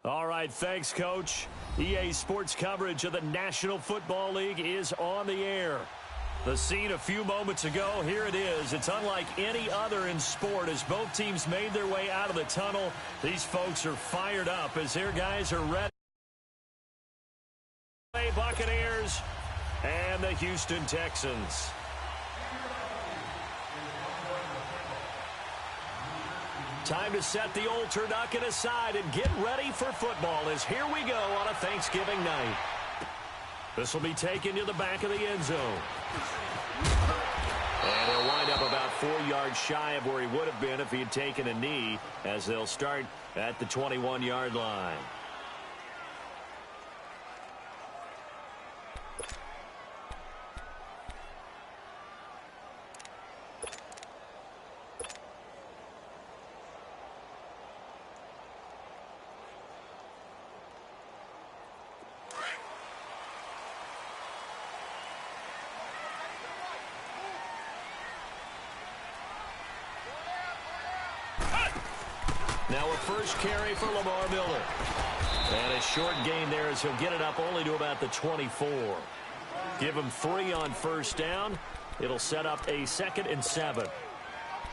All right, thanks, Coach. EA Sports coverage of the National Football League is on the air. The scene a few moments ago, here it is. It's unlike any other in sport as both teams made their way out of the tunnel. These folks are fired up as their guys are ready. Buccaneers and the Houston Texans. Time to set the old turducken aside and get ready for football as here we go on a Thanksgiving night. This will be taken to the back of the end zone. And he'll wind up about 4 yards shy of where he would have been if he had taken a knee as they'll start at the 21-yard line. Now a first carry for Lamar Miller. And a short gain there as he'll get it up only to about the 24. Give him 3 on first down. It'll set up a 2nd and 7.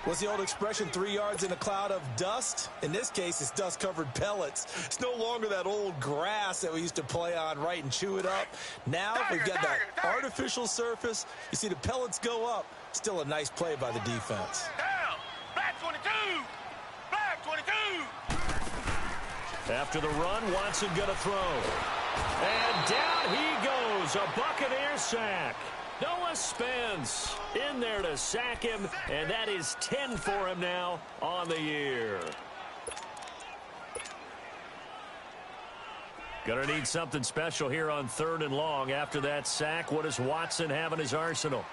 What's the old expression, 3 yards in a cloud of dust? In this case, it's dust-covered pellets. It's no longer that old grass that we used to play on, right, and chew it up. Now we've got that artificial surface. You see the pellets go up. Still a nice play by the defense. Down! Black 22! Black 22! After the run, Watson gonna throw. And down he goes. A Buccaneer sack. Noah Spence in there to sack him, and that is 10 for him now on the year. Gonna need something special here on 3rd and long. After that sack, what does Watson have in his arsenal?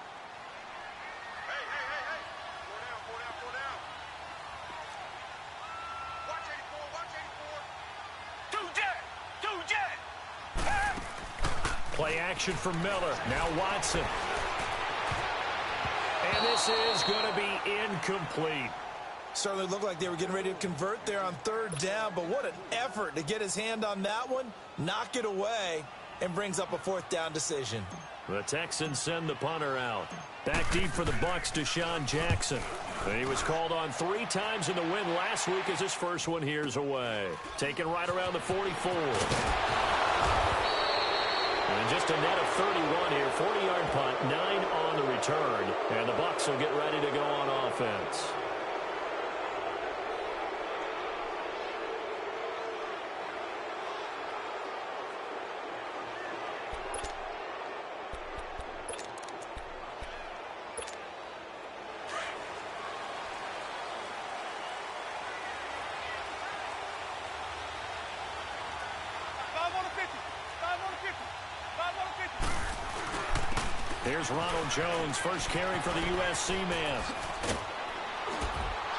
Play action for Miller. Now Watson. And this is going to be incomplete. Certainly looked like they were getting ready to convert there on 3rd down, but what an effort to get his hand on that one, knock it away, and brings up a 4th down decision. The Texans send the punter out. Back deep for the Bucs, Deshaun Jackson. He was called on 3 times in the win last week as his first one here's away. Taken right around the 44. And just a net of 31 here, 40-yard punt, 9 on the return. And the Bucs will get ready to go on offense. Here's Ronald Jones, first carry for the USC man.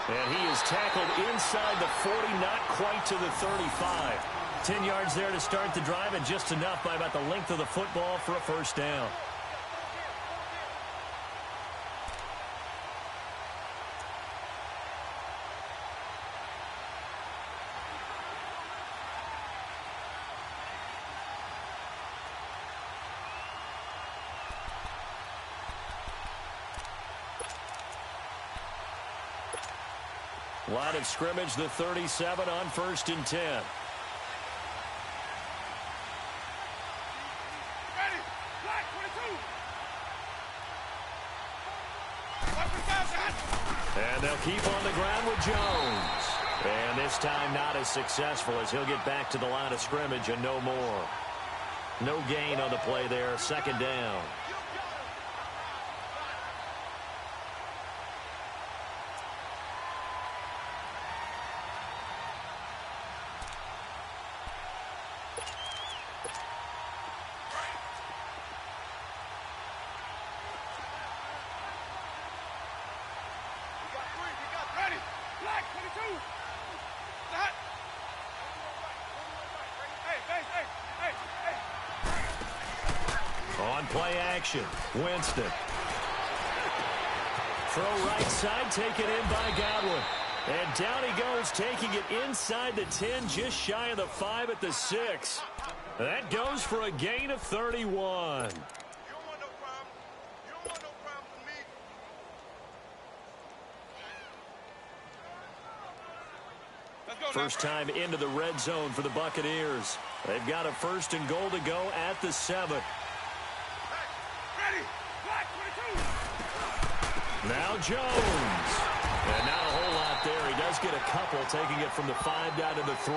And he is tackled inside the 40, not quite to the 35. 10 yards there to start the drive, and just enough by about the length of the football for a first down. Line of scrimmage, the 37 on 1st and 10. Ready! Black 22! And they'll keep on the ground with Jones. And this time not as successful as he'll get back to the line of scrimmage and no more. No gain on the play there, 2nd down. On play action, Winston. Throw right side, taken in by Godwin. And down he goes, taking it inside the 10, just shy of the 5 at the 6. That goes for a gain of 31. You don't want no problem. You don't want no problem with me. Let's go now. First time into the red zone for the Buccaneers. They've got a first and goal to go at the 7. Hey, ready? Black 22. Now Jones. And not a whole lot there. He does get a couple, taking it from the 5 down to the 3.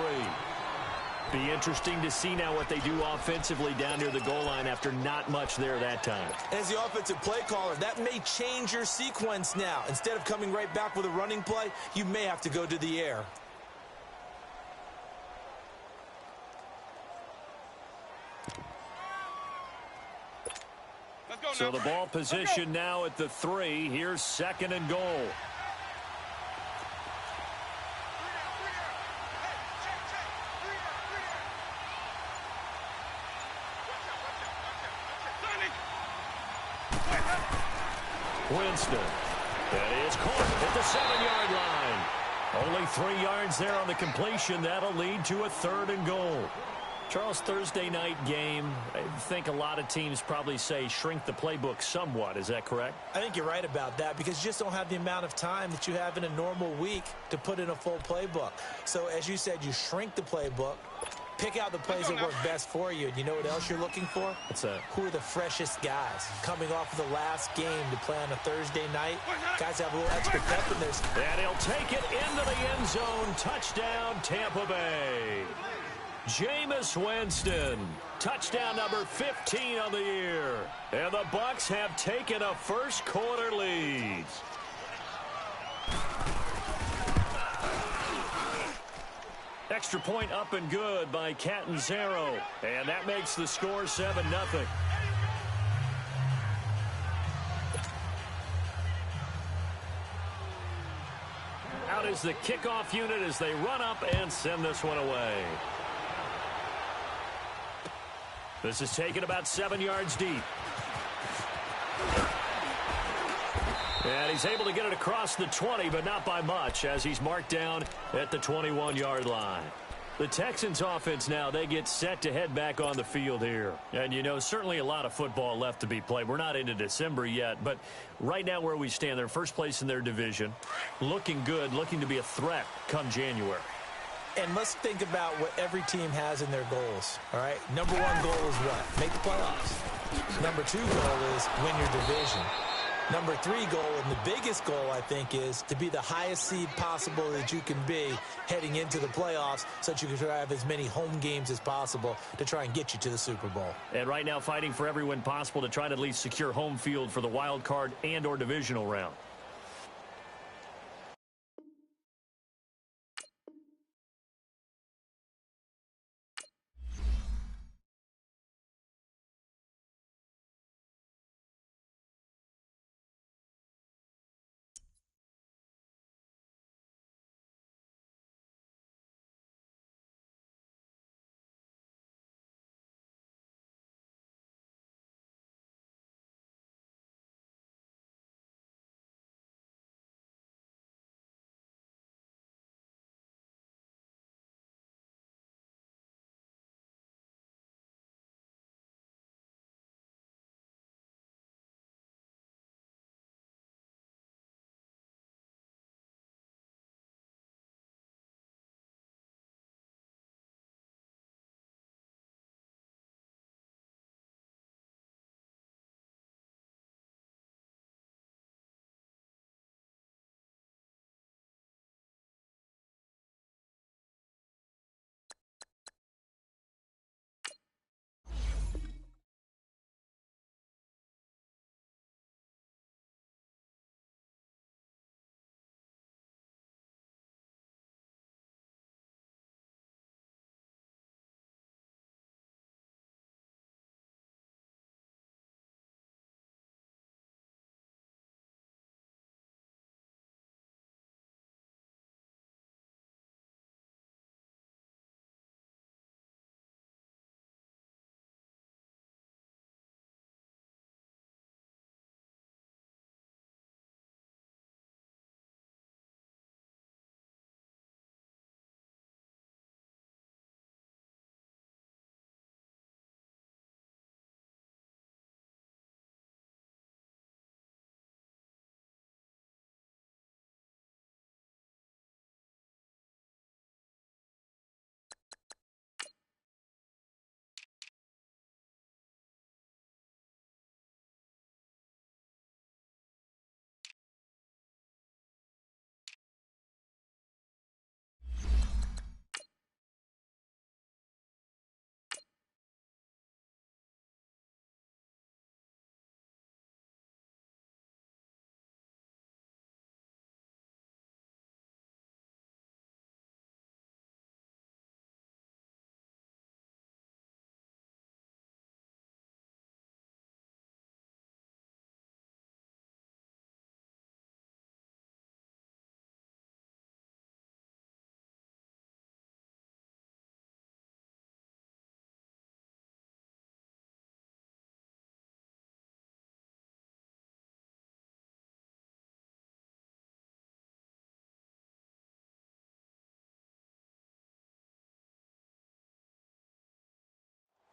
Be interesting to see now what they do offensively down near the goal line after not much there that time. As the offensive play caller, that may change your sequence now. Instead of coming right back with a running play, you may have to go to the air. Let's go So now. the ball position now at the 3. Here's second and goal. Winston. That is caught at the 7-yard line. Only 3 yards there on the completion. That'll lead to a third and goal. Charles, Thursday night game, I think a lot of teams probably say shrink the playbook somewhat. Is that correct? I think you're right about that because you just don't have the amount of time that you have in a normal week to put in a full playbook. So, as you said, you shrink the playbook, pick out the plays that work best for you. And you know what else you're looking for? What's that? Who are the freshest guys coming off of the last game to play on a Thursday night? Guys have a little extra pep in theirs. And he'll take it into the end zone. Touchdown, Tampa Bay. Jameis Winston, touchdown number 15 on the year. And the Bucs have taken a first quarter lead. Extra point up and good by Catanzaro. And that makes the score 7-0. Out is the kickoff unit as they run up and send this one away. This is taken about 7 yards deep. And he's able to get it across the 20, but not by much, as he's marked down at the 21-yard line. The Texans offense now, they get set to head back on the field here. And, you know, certainly a lot of football left to be played. We're not into December yet, but right now where we stand, they're first place in their division. Looking good, looking to be a threat come January. And let's think about what every team has in their goals, all right? Number 1 goal is what? Make the playoffs. Number 2 goal is win your division. Number 3 goal, and the biggest goal, I think, is to be the highest seed possible that you can be heading into the playoffs so that you can have as many home games as possible to try and get you to the Super Bowl. And right now fighting for every win possible to try to at least secure home field for the wild card and or divisional round.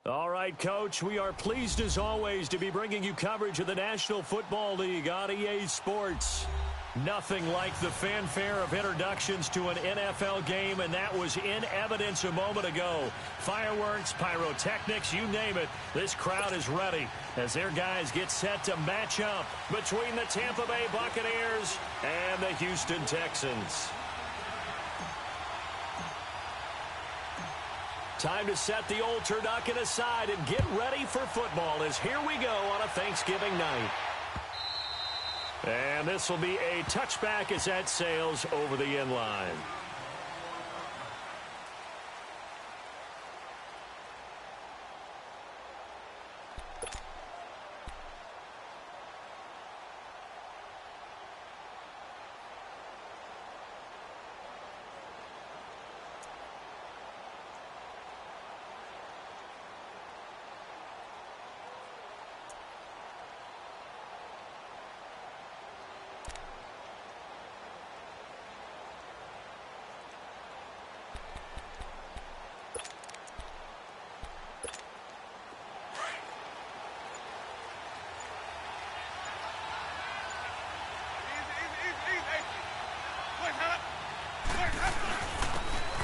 All right, Coach, we are pleased as always to be bringing you coverage of the National Football League on EA Sports. Nothing like the fanfare of introductions to an NFL game, and that was in evidence a moment ago. Fireworks, pyrotechnics, you name it, this crowd is ready as their guys get set to match up between the Tampa Bay Buccaneers and the Houston Texans. Time to set the old turducken aside and get ready for football as here we go on a Thanksgiving night. And this will be a touchback as that sails over the end line.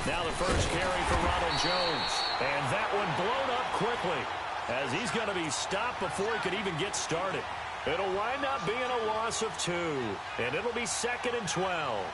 Now the first carry for Ronald Jones. And that one blown up quickly as he's going to be stopped before he could even get started. It'll wind up being a loss of 2. And it'll be 2nd and 12.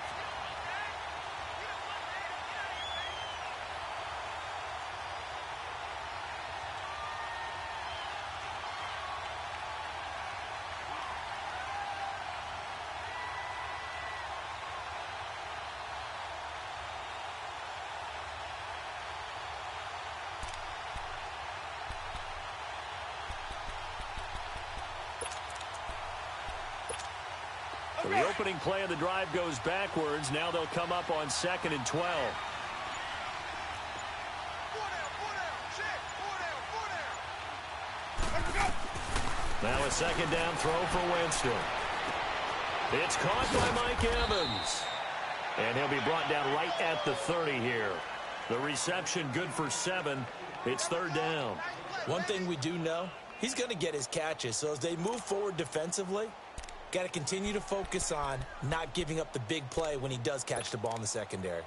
So the opening play of the drive goes backwards. Now they'll come up on 2nd and 12. Now a 2nd down throw for Winston. It's caught by Mike Evans. And he'll be brought down right at the 30 here. The reception good for 7. It's 3rd down. One thing we do know, he's going to get his catches. So as they move forward defensively, got to continue to focus on not giving up the big play when he does catch the ball in the secondary.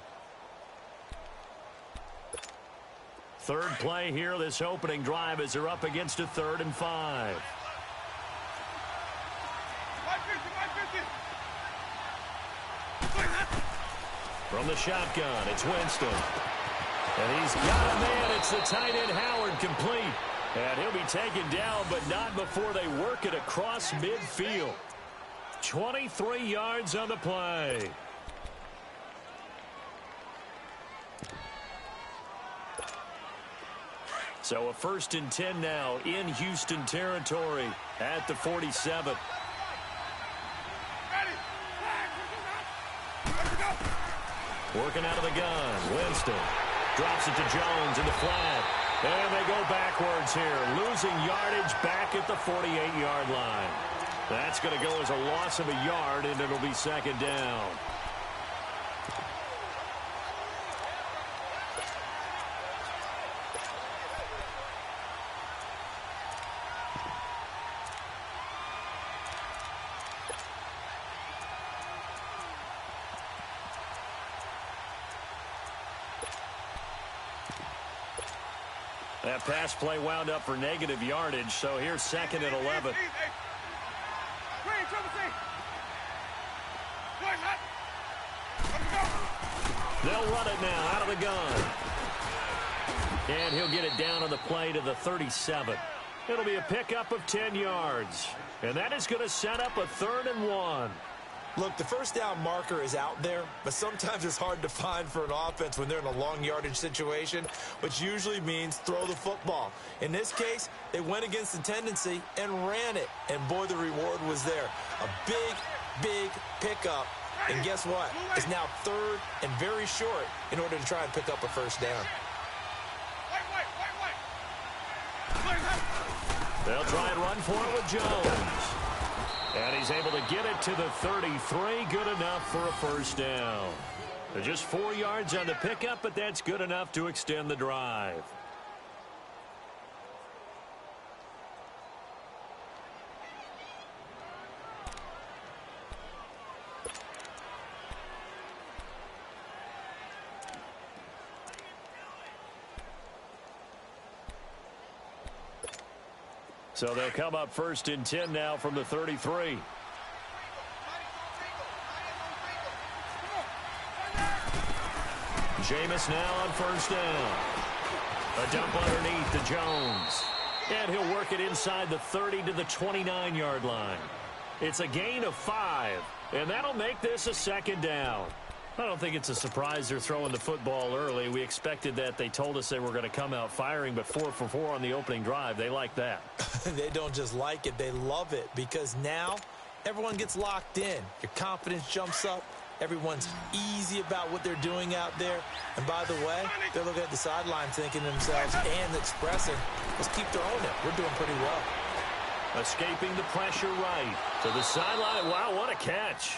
Third play here, this opening drive as they're up against a 3rd and 5. From the shotgun, it's Winston. And he's got a man. It's the tight end Howard complete. And he'll be taken down, but not before they work it across midfield. 23 yards on the play. So a 1st and 10 now in Houston territory at the 47. Working out of the gun. Winston drops it to Jones in the flat. And they go backwards here. Losing yardage back at the 48-yard line. That's going to go as a loss of a yard, and it'll be 2nd down. That pass play wound up for negative yardage, so here's 2nd and 11. They'll run it now out of the gun. And he'll get it down on the play to the 37. It'll be a pickup of 10 yards. And that is going to set up a 3rd and 1. Look, the first down marker is out there, but sometimes it's hard to find for an offense when they're in a long yardage situation, which usually means throw the football. In this case, they went against the tendency and ran it. And boy, the reward was there. A big, big pickup. And guess what? It's now 3rd and very short in order to try and pick up a 1st down. They'll try and run for it with Jones. And he's able to get it to the 33. Good enough for a 1st down. They're just 4 yards on the pickup, but that's good enough to extend the drive. So they'll come up 1st and 10 now from the 33. Jameis now on 1st down. A dump underneath to Jones. And he'll work it inside the 30 to the 29-yard line. It's a gain of 5, and that'll make this a 2nd down. I don't think it's a surprise they're throwing the football early. We expected that. They told us they were going to come out firing, but 4 for 4 on the opening drive. They like that. They don't just like it, they love it, because now everyone gets locked in. Your confidence jumps up. Everyone's easy about what they're doing out there. And by the way, they're looking at the sideline thinking to themselves and expressing, let's keep throwing it. We're doing pretty well. Escaping the pressure right to the sideline. Wow, what a catch.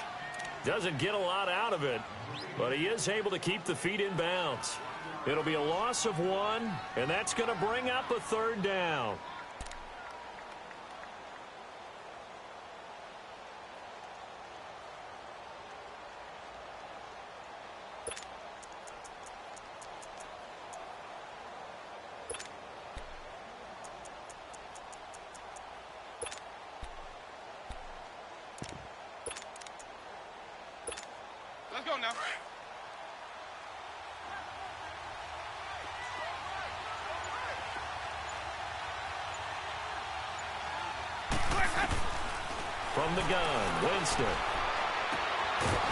Doesn't get a lot out of it, but he is able to keep the feet in bounds. It'll be a loss of 1, and that's going to bring up a 3rd down. Let's go now. From the gun, Winston.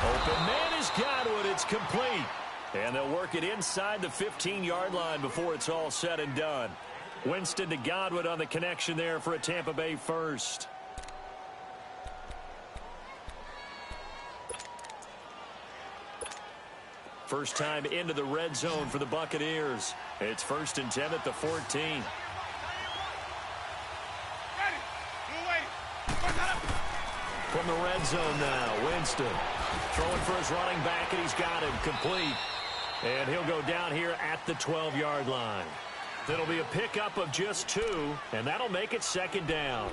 Open man is Godwin. It's complete. And they'll work it inside the 15-yard line before it's all said and done. Winston to Godwin on the connection there for a Tampa Bay first. First time into the red zone for the Buccaneers. It's 1st and 10 at the 14. From the red zone now, Winston throwing for his running back, and he's got him complete. And he'll go down here at the 12-yard line. It'll be a pickup of just 2, and that'll make it 2nd down.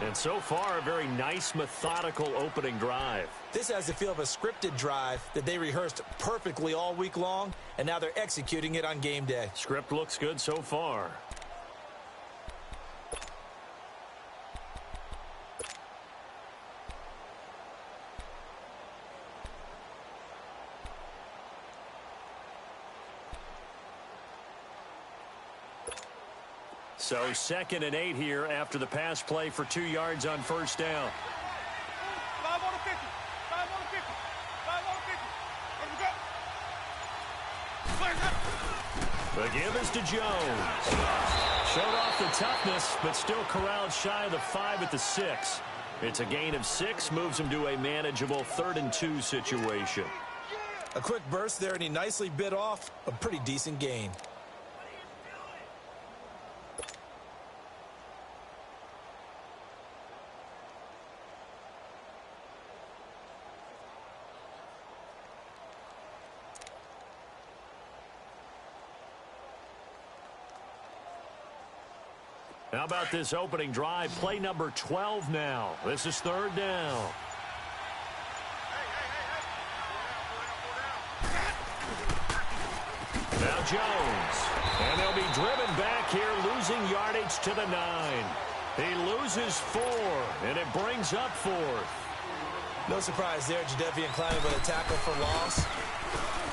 And so far, a very nice, methodical opening drive. This has the feel of a scripted drive that they rehearsed perfectly all week long, and now they're executing it on game day. Script looks good so far. So 2nd and 8 here after the pass play for 2 yards on 1st down. 5 on the 50. 5 on the 50. 5 on the 50. Let's go. The give is to Jones. Showed off the toughness, but still corralled shy of the 5 at the 6. It's a gain of 6, moves him to a manageable 3rd and 2 situation. A quick burst there, and he nicely bit off a pretty decent gain. How about this opening drive? Play number 12 now. This is 3rd down. Now Jones. And they'll be driven back here, losing yardage to the 9. He loses 4, and it brings up 4th. No surprise there, Jadeveon Clowney with a tackle for loss.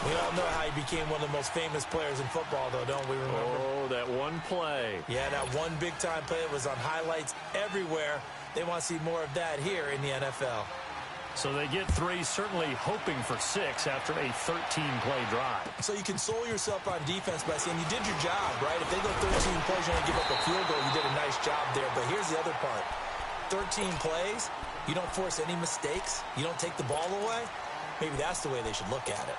We all know how he became one of the most famous players in football, though, don't we remember? Oh, that one play. Yeah, that one big-time play was on highlights everywhere. They want to see more of that here in the NFL. So they get 3, certainly hoping for 6 after a 13-play drive. So you console yourself on defense by saying you did your job, right? If they go 13 plays, you only give up a field goal, you did a nice job there. But here's the other part. 13 plays, you don't force any mistakes, you don't take the ball away. Maybe that's the way they should look at it.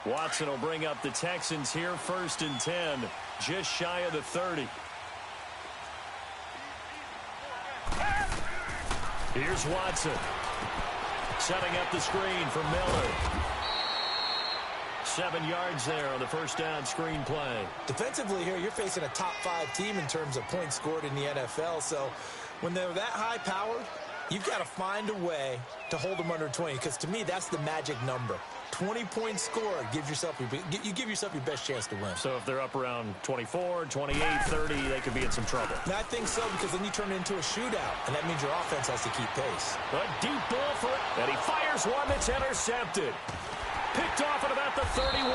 Watson will bring up the Texans here, 1st and 10, just shy of the 30. Here's Watson. Setting up the screen for Miller. 7 yards there on the 1st down screen play. Defensively here, you're facing a top 5 team in terms of points scored in the NFL. So when they're that high-powered, you've got to find a way to hold them under 20, because to me, that's the magic number. 20-point score. You give yourself your best chance to win. So if they're up around 24, 28, 30, they could be in some trouble. And I think so, because then you turn it into a shootout, and that means your offense has to keep pace. A deep ball for it, and he fires one that's intercepted. Picked off at about the 31,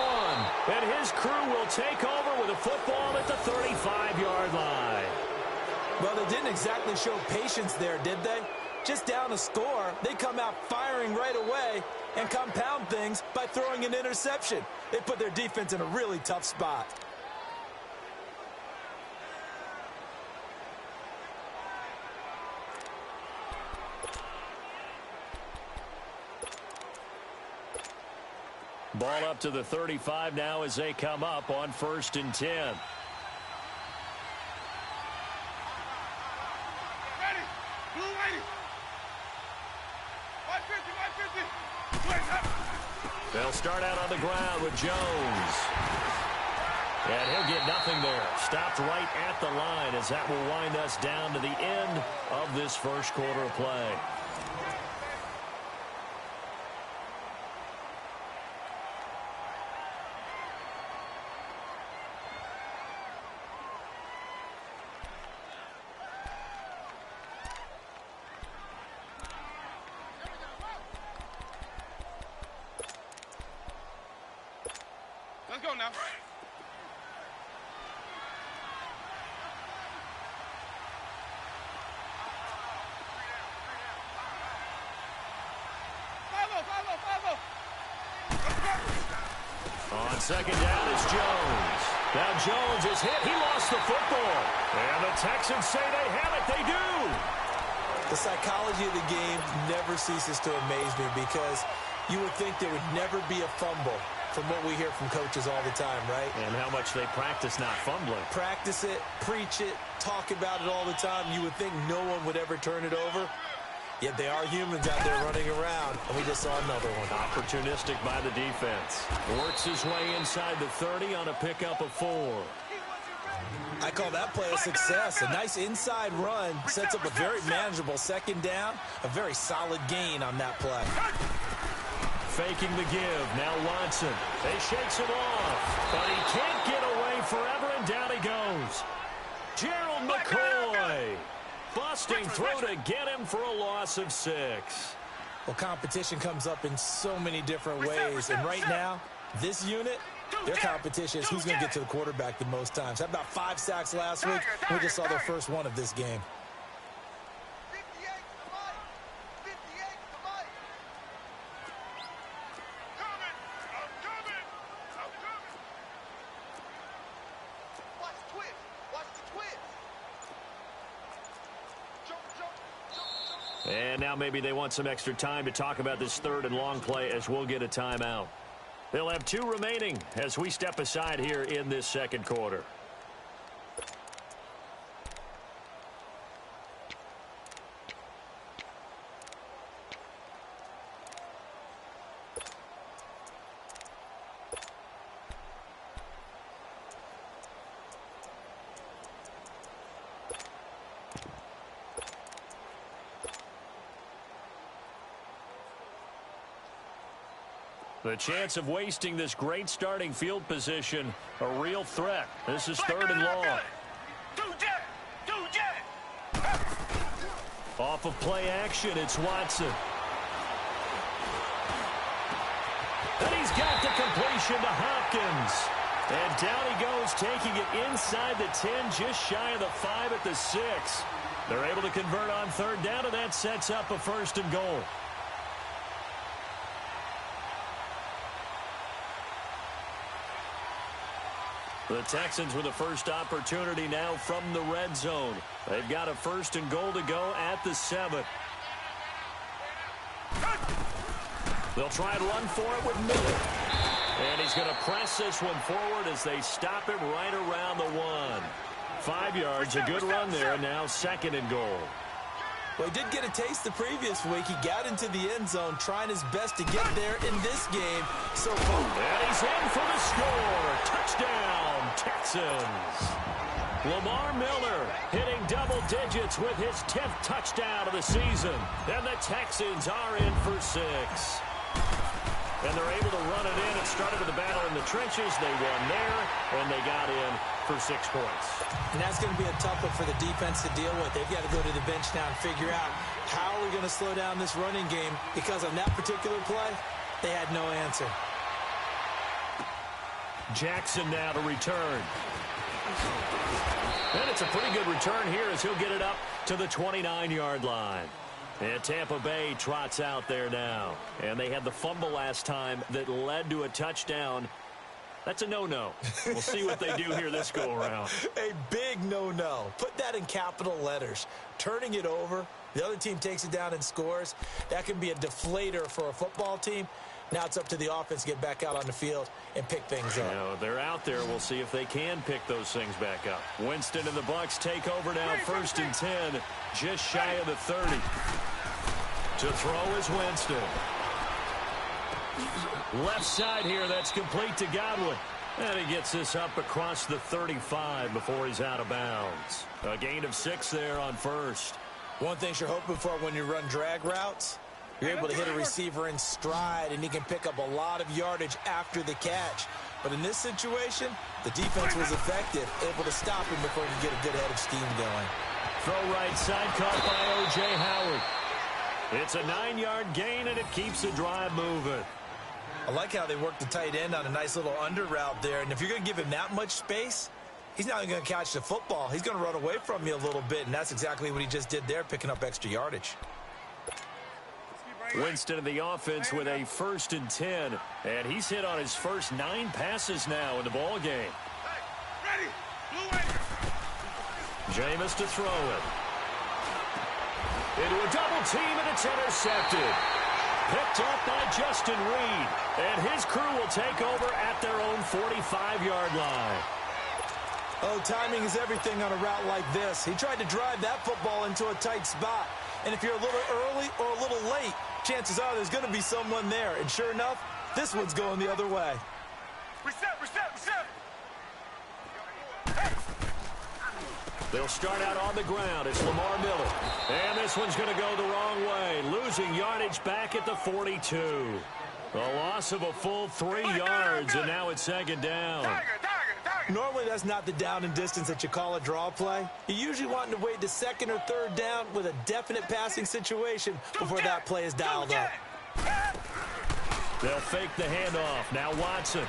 and his crew will take over with a football at the 35-yard line. Well, they didn't exactly show patience there, did they? Just down a score, they come out firing right away and compound things by throwing an interception. They put their defense in a really tough spot. Ball up to the 35 now as they come up on 1st and 10. Ready. Blue ready. 150. They'll start out on the ground with Jones. And he'll get nothing there. Stopped right at the line as that will wind us down to the end of this first quarter of play. Let's go now. On 2nd down is Jones. Now Jones is hit. He lost the football. And the Texans say they have it. They do. The psychology of the game never ceases to amaze me, because you would think there would never be a fumble from what we hear from coaches all the time, right? And how much they practice not fumbling. Practice it, preach it, talk about it all the time. You would think no one would ever turn it over. Yet they are humans out there running around, and we just saw another one. Opportunistic by the defense. Works his way inside the 30 on a pickup of 4. I call that play a success. A nice inside run sets up a very manageable 2nd down. A very solid gain on that play. Faking the give. Now Watson. They shakes him off. But he can't get away forever, and down he goes. Gerald McCoy busting through to get him for a loss of 6. Well, competition comes up in so many different ways. And right now, this unit, their competition is who's going to get to the quarterback the most times. Had about 5 sacks last week. We just saw their first one of this game. And now maybe they want some extra time to talk about this 3rd and long play, as we'll get a timeout. They'll have 2 remaining as we step aside here in this 2nd quarter. The chance of wasting this great starting field position, a real threat. This is 3rd and long. Off of play action, it's Watson. And he's got the completion to Hopkins. And down he goes, taking it inside the 10, just shy of the 5 at the 6. They're able to convert on 3rd down, and that sets up a 1st and goal. The Texans with the first opportunity now from the red zone. They've got a 1st and goal to go at the 7. They'll try and run for it with Miller. And he's going to press this one forward as they stop him right around the 1. 5 yards, a good run there, and now 2nd and goal. Well, he did get a taste the previous week. He got into the end zone, trying his best to get there in this game. So far. And he's in for the score. Touchdown, Texans. Lamar Miller hitting double digits with his 10th touchdown of the season. And the Texans are in for 6. and they're able to run it in. It started with the battle in the trenches. They won there, and they got in for 6 points. And that's going to be a tough one for the defense to deal with. They've got to go to the bench now and figure out how are we going to slow down this running game, because on that particular play, they had no answer. Jackson now to return. And it's a pretty good return here as he'll get it up to the 29-yard line. And Tampa Bay trots out there now. And they had the fumble last time that led to a touchdown. That's a no-no. We'll see what they do here this go-around. A big no-no. Put that in capital letters. Turning it over, the other team takes it down and scores. That can be a deflator for a football team. Now it's up to the offense to get back out on the field and pick things up. You know, they're out there. We'll see if they can pick those things back up. Winston and the Bucs take over now, 1st and 10, just shy of the 30. To throw is Winston. Left side here, that's complete to Godwin. And he gets this up across the 35 before he's out of bounds. A gain of 6 there on 1st. One thing you're hoping for when you run drag routes, you're able to hit a receiver in stride, and he can pick up a lot of yardage after the catch. But in this situation, the defense was effective, able to stop him before he could get a good head of steam going. Throw right side, caught by O.J. Howard. It's a 9-yard gain, and it keeps the drive moving. I like how they worked the tight end on a nice little under route there. And if you're going to give him that much space, he's not going to catch the football. He's going to run away from you a little bit, and that's exactly what he just did there, picking up extra yardage. Winston in the offense with a 1st and 10, and he's hit on his first 9 passes now in the ball game. Ready. Blue Ranger. Jameis to throw it. Into a double team, and it's intercepted. Picked up by Justin Reed, and his crew will take over at their own 45-yard line. Oh, timing is everything on a route like this. He tried to drive that football into a tight spot. And if you're a little early or a little late, chances are there's going to be someone there. And sure enough, this one's going the other way. Reset. They'll start out on the ground. It's Lamar Miller. And this one's going to go the wrong way, losing yardage back at the 42. A loss of a full 3 yards, and now it's 2nd down. Tiger. Normally, that's not the down and distance that you call a draw play. You usually want to wait to 2nd or 3rd down with a definite passing situation before that play is dialed up. They'll fake the handoff. Now Watson.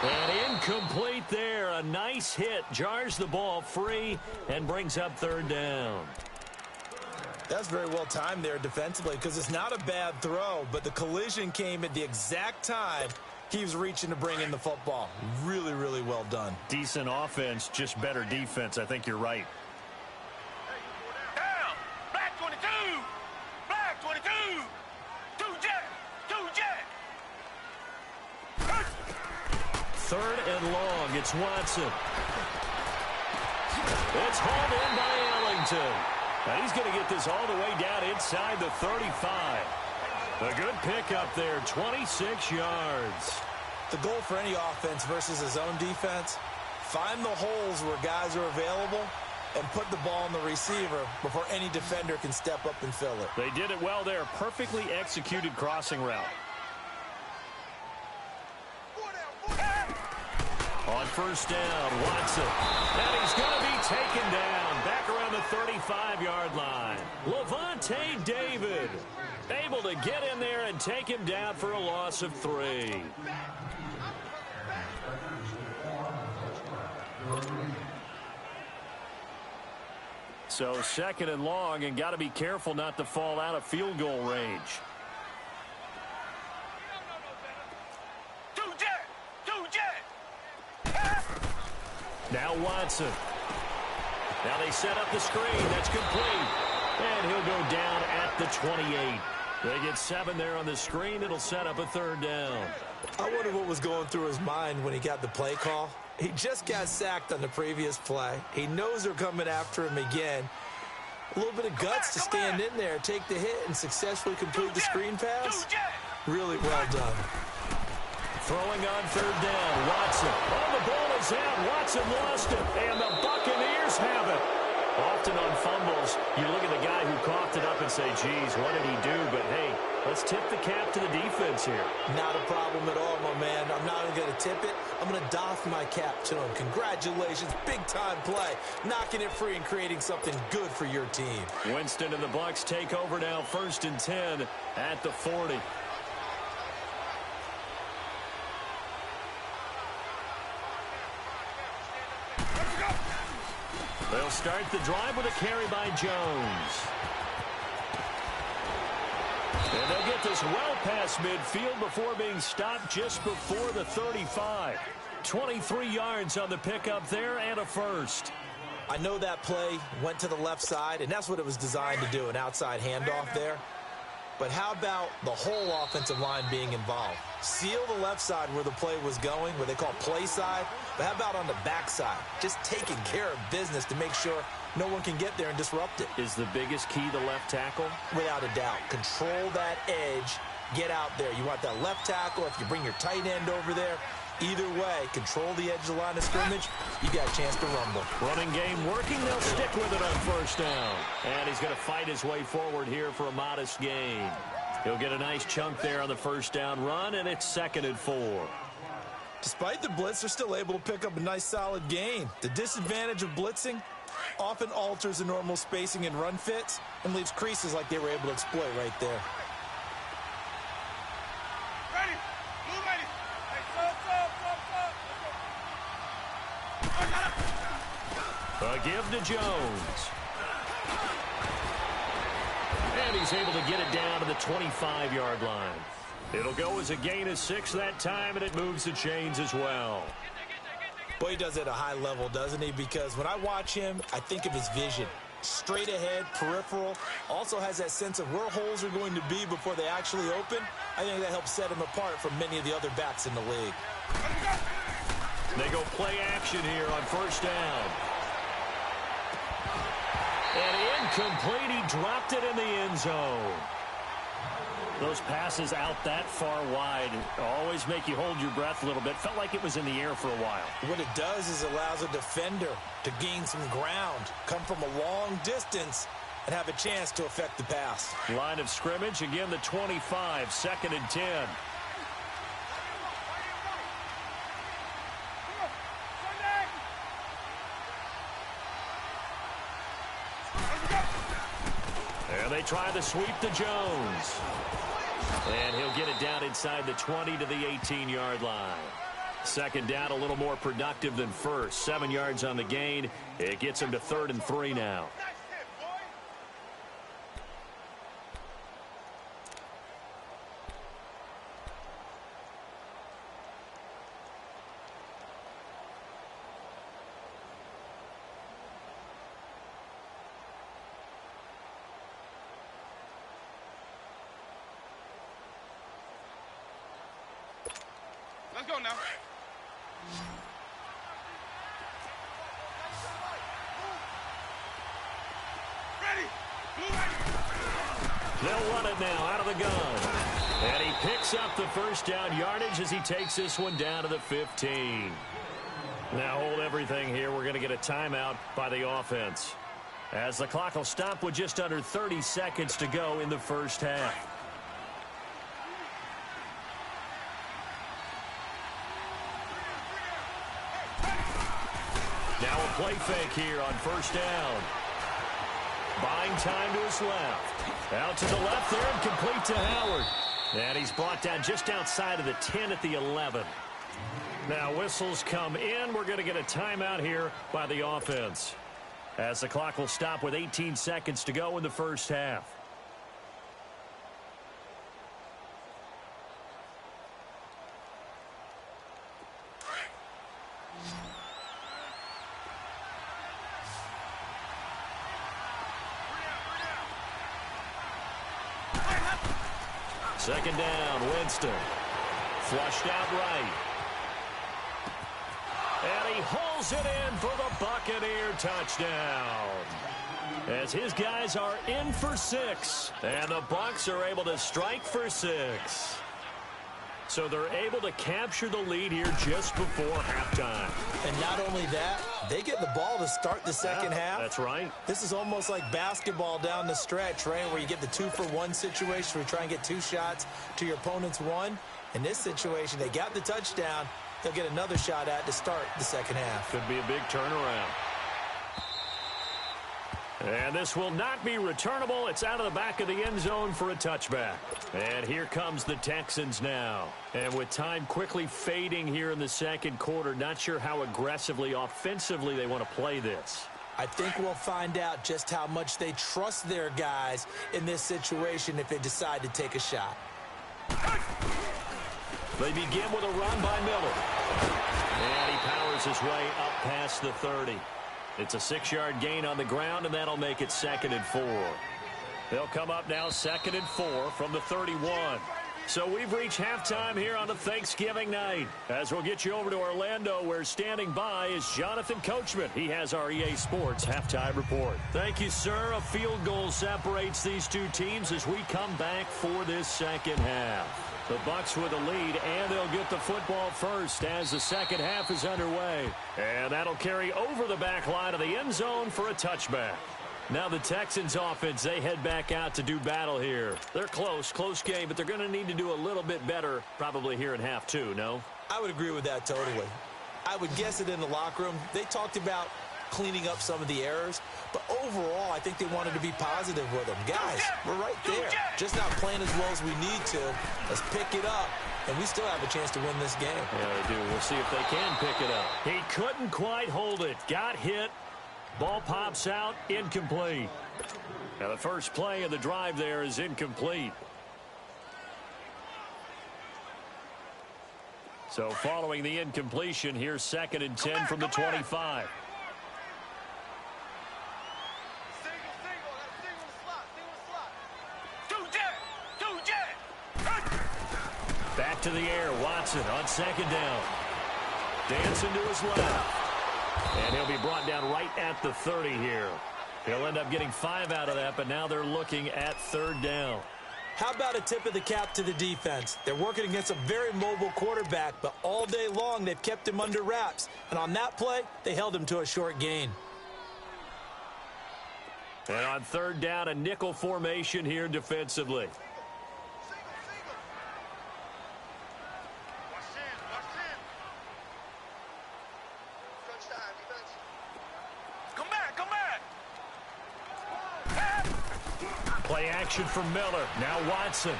And incomplete there. A nice hit. Jars the ball free and brings up 3rd down. That's very well timed there defensively, because it's not a bad throw, but the collision came at the exact time he was reaching to bring in the football. Really, really well done. Decent offense, just better defense. I think you're right. Down. Black 22. Black 22. 2 jet. 2 jet. 3rd and long. It's Watson. It's hauled in by Ellington. And he's going to get this all the way down inside the 35. A good pickup there, 26 yards. The goal for any offense versus his own defense, find the holes where guys are available and put the ball on the receiver before any defender can step up and fill it. They did it well there. Perfectly executed crossing route. On 1st down, Watson. And he's going to be taken down back around the 35-yard line. Levante David able to get in there and take him down for a loss of 3. So 2nd and long, and got to be careful not to fall out of field goal range. 2 jet. Now Watson. Now they set up the screen. That's complete. And he'll go down at the 28. They get 7 there on the screen. It'll set up a 3rd down. I wonder what was going through his mind when he got the play call. He just got sacked on the previous play. He knows they're coming after him again. A little bit of guts to stand in there, take the hit, and successfully complete the screen pass. Really well done. Throwing on 3rd down, Watson. Oh, the ball is out. Watson lost it, and the Buccaneers have it. Often on fumbles, you look at the guy who coughed it up and say, geez, what did he do? But, hey, let's tip the cap to the defense here. Not a problem at all, my man. I'm not even going to tip it. I'm going to doff my cap to him. Congratulations. Big-time play. Knocking it free and creating something good for your team. Winston and the Bucs take over now, 1st and 10 at the 40. They'll start the drive with a carry by Jones. And they'll get this well past midfield before being stopped just before the 35. 23 yards on the pickup there and a first. I know that play went to the left side, and that's what it was designed to do, an outside handoff there. But how about the whole offensive line being involved? Seal the left side where the play was going, what they call play side. But how about on the backside? Just taking care of business to make sure no one can get there and disrupt it. Is the biggest key the left tackle? Without a doubt. Control that edge. Get out there. You want that left tackle. If you bring your tight end over there, either way, control the edge of the line of scrimmage, you got a chance to rumble. Running game working. They'll stick with it on 1st down. And he's going to fight his way forward here for a modest gain. He'll get a nice chunk there on the 1st down run, and it's 2nd and 4. Despite the blitz, they're still able to pick up a nice solid gain. The disadvantage of blitzing often alters the normal spacing and run fits and leaves creases like they were able to exploit right there. Ready. Blue ready. Hey, A give to Jones. And he's able to get it down to the 25-yard line. It'll go as a gain of 6 that time, and it moves the chains as well. Boy, he does it at a high level, doesn't he? Because when I watch him, I think of his vision. Straight ahead, peripheral. Also has that sense of where holes are going to be before they actually open. I think that helps set him apart from many of the other backs in the league. They go play action here on 1st down. And incomplete. He dropped it in the end zone. Those passes out that far wide always make you hold your breath a little bit. Felt like it was in the air for a while. What it does is allows a defender to gain some ground, come from a long distance, and have a chance to affect the pass. Line of scrimmage, again the 25, 2nd and 10. And they try the sweep to Jones. And he'll get it down inside the 20 to the 18-yard line. 2nd down, a little more productive than 1st. 7 yards on the gain. It gets him to 3rd and 3 now. Let's go now. Ready. Blue ready. They'll run it now out of the gun. And he picks up the 1st down yardage as he takes this one down to the 15. Now hold everything here. We're going to get a timeout by the offense, as the clock will stop with just under 30 seconds to go in the 1st half. Now a play fake here on 1st down. Buying time to his left. Out to the left there and complete to Howard. And he's brought down just outside of the 10 at the 11. Now whistles come in. We're going to get a timeout here by the offense, as the clock will stop with 18 seconds to go in the 1st half. Second down, Winston. Flushed out right. And he hauls it in for the Buccaneer touchdown, as his guys are in for 6. And the Bucs are able to strike for 6. So they're able to capture the lead here just before halftime. And not only that, they get the ball to start the second half. That's right. This is almost like basketball down the stretch, right, where you get the 2-for-1 situation where you try and get 2 shots to your opponent's 1. In this situation, they got the touchdown. They'll get another shot at to start the second half. Could be a big turnaround. And this will not be returnable. It's out of the back of the end zone for a touchback. And here comes the Texans now. And with time quickly fading here in the second quarter, not sure how aggressively, offensively they want to play this. I think we'll find out just how much they trust their guys in this situation if they decide to take a shot. They begin with a run by Miller. And he powers his way up past the 30. It's a 6-yard gain on the ground, and that'll make it 2nd and 4. They'll come up now 2nd and 4 from the 31. So we've reached halftime here on a Thanksgiving night. As we'll get you over to Orlando, where standing by is Jonathan Coachman. He has our EA Sports halftime report. Thank you, sir. A field goal separates these two teams as we come back for this second half. The Bucs with a lead, and they'll get the football first as the second half is underway. And that'll carry over the back line of the end zone for a touchback. Now the Texans offense, they head back out to do battle here. They're close game, but they're going to need to do a little bit better probably here in half 2, no? I would agree with that totally. I would guess it in the locker room. They talked about cleaning up some of the errors, but overall, I think they wanted to be positive with them. Guys, we're right there. Just not playing as well as we need to. Let's pick it up, and we still have a chance to win this game. Yeah, they do. We'll see if they can pick it up. He couldn't quite hold it. Got hit. Ball pops out. Incomplete. Now, the first play of the drive there is incomplete. So, following the incompletion, here's 2nd and 10 from the 25. Back to the air. Watson on 2nd down. Dancing to his left. And he'll be brought down right at the 30 here. He'll end up getting 5 out of that, but now they're looking at 3rd down. How about a tip of the cap to the defense? They're working against a very mobile quarterback, but all day long they've kept him under wraps. And on that play, they held him to a short gain. And on 3rd down, a nickel formation here defensively. Play action for Miller. Now Watson.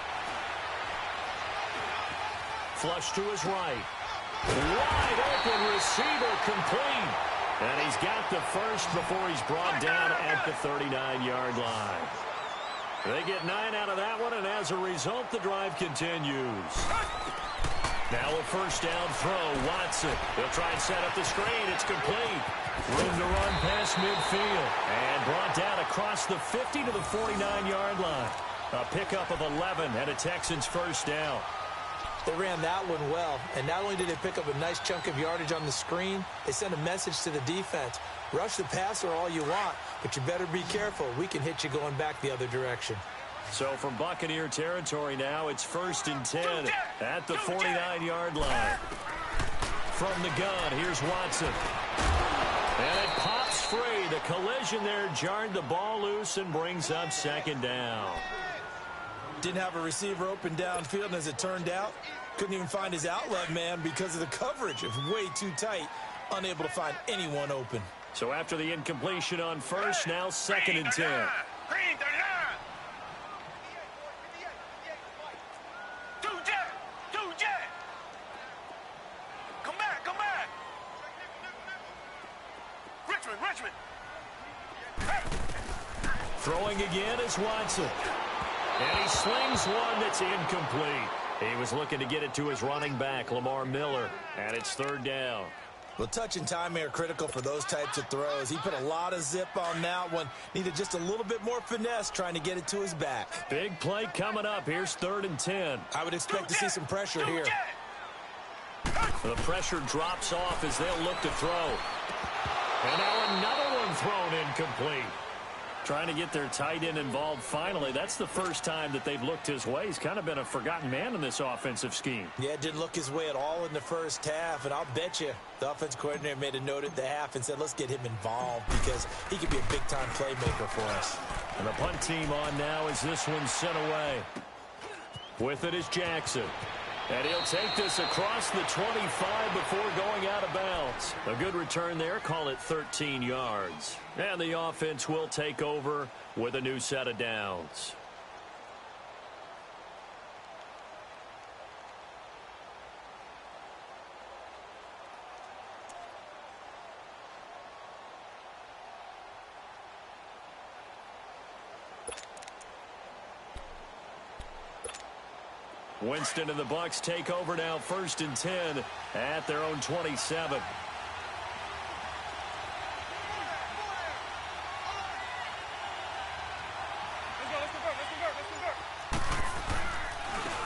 Flush to his right. Wide open receiver complete. And he's got the first before he's brought down at the 39-yard line. They get 9 out of that one, and as a result, the drive continues. Now a first down throw. Watson. He'll try and set up the screen. It's complete. Room to run past midfield. And brought down across the 50 to the 49-yard line. A pickup of 11 and a Texans first down. They ran that one well. And not only did they pick up a nice chunk of yardage on the screen, they sent a message to the defense. Rush the passer all you want, but you better be careful. We can hit you going back the other direction. So from Buccaneer territory now, it's 1st and 10 at the 49-yard line. From the gun, here's Watson. And it pops free. The collision there jarred the ball loose and brings up 2nd down. Didn't have a receiver open downfield, and as it turned out, couldn't even find his outlet man because of the coverage. It was way too tight, unable to find anyone open. So after the incompletion on first, now 2nd and 10. Throwing again is Watson. And he slings one that's incomplete. He was looking to get it to his running back, Lamar Miller, and it's 3rd down. Well, touch and timing are critical for those types of throws. He put a lot of zip on that one. Needed just a little bit more finesse trying to get it to his back. Big play coming up. Here's 3rd and 10. I would expect to see some pressure here. The pressure drops off as they'll look to throw. And now another one thrown incomplete. Trying to get their tight end involved finally. That's the first time that they've looked his way. He's kind of been a forgotten man in this offensive scheme. Yeah, didn't look his way at all in the first half. And I'll bet you the offense coordinator made a note at the half and said, let's get him involved because he could be a big-time playmaker for us. And the punt team on now as this one's sent away. With it is Jackson. And he'll take this across the 25 before going out of bounds. A good return there. Call it 13 yards. And the offense will take over with a new set of downs. Winston and the Bucs take over now, 1st and 10 at their own 27.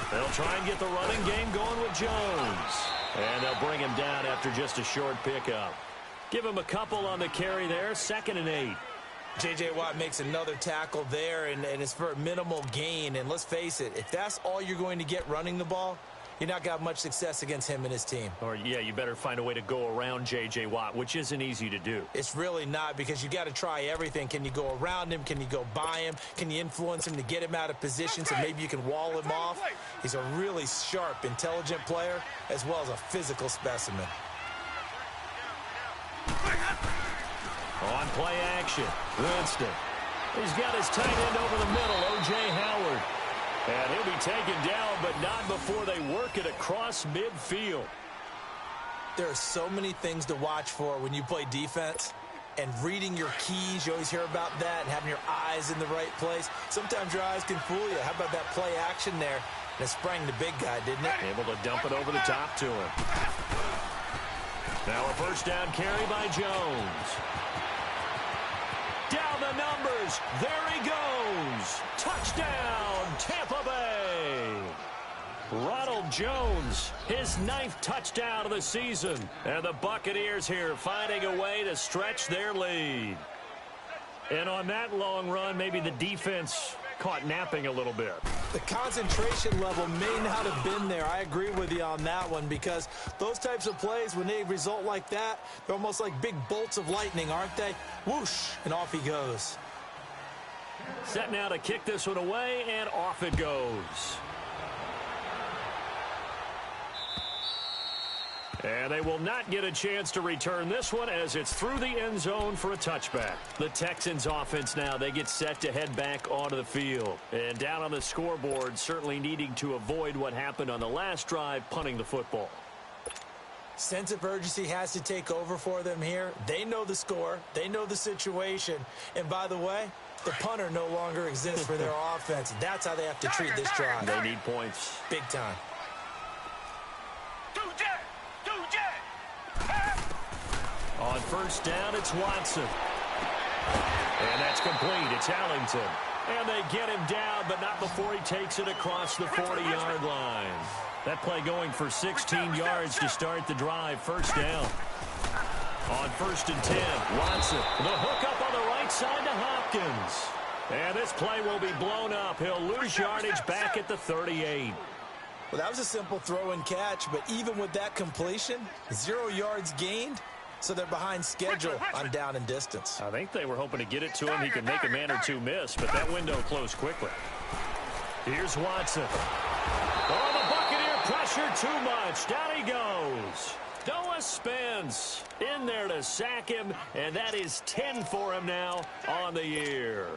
They'll try and get the running game going with Jones. And they'll bring him down after just a short pickup. Give him a couple on the carry there, 2nd and 8. J.J. Watt makes another tackle there, and it's for a minimal gain. And let's face it, if that's all you're going to get running the ball, you're not going to have much success against him and his team. Or, yeah, you better find a way to go around J.J. Watt, which isn't easy to do. It's really not because you got to try everything. Can you go around him? Can you go by him? Can you influence him to get him out of position so maybe you can wall him off? He's a really sharp, intelligent player as well as a physical specimen. On play action, Winston. He's got his tight end over the middle, O.J. Howard. And he'll be taken down, but not before they work it across midfield. There are so many things to watch for when you play defense. And reading your keys, you always hear about that, and having your eyes in the right place. Sometimes your eyes can fool you. How about that play action there? And it sprang the big guy, didn't it? Able to dump it over the top to him. Now a 1st down carry by Jones. Down the numbers. There he goes. Touchdown, Tampa Bay. Ronald Jones, his 9th touchdown of the season. And the Buccaneers here finding a way to stretch their lead. And on that long run, maybe the defense caught napping a little bit. The concentration level may not have been there. I agree with you on that one because those types of plays, when they result like that, they're almost like big bolts of lightning, aren't they? Whoosh, and off he goes. Set now to kick this one away, and off it goes. And they will not get a chance to return this one as it's through the end zone for a touchback. The Texans offense now, they get set to head back onto the field. And down on the scoreboard, certainly needing to avoid what happened on the last drive, punting the football. Sense of urgency has to take over for them here. They know the score. They know the situation. And by the way, the punter no longer exists for their offense. That's how they have to treat this drive. They need points. Big time. On 1st down, it's Watson. And that's complete. It's Allington. And they get him down, but not before he takes it across the 40-yard line. That play going for 16 yards to start the drive. 1st down. On 1st and 10, Watson. The hook up on the right side to Hopkins. And this play will be blown up. He'll lose yardage back at the 38. Well, that was a simple throw and catch, but even with that completion, 0 yards gained. So they're behind schedule on down and distance. I think they were hoping to get it to him. He could make a man or two miss, but that window closed quickly. Here's Watson. Oh, the Buccaneer pressure too much. Down he goes. Noah Spence in there to sack him, and that is 10 for him now on the year.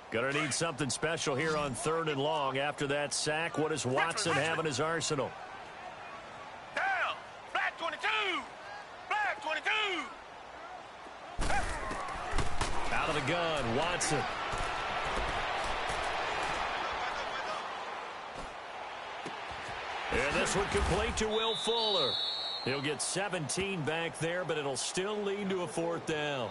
Gonna need something special here on 3rd and long. After that sack, what does Watson have in his arsenal? Down. Black 22. Black 22. Out of the gun, Watson. And this one complete to Will Fuller. He'll get 17 back there, but it'll still lead to a 4th down.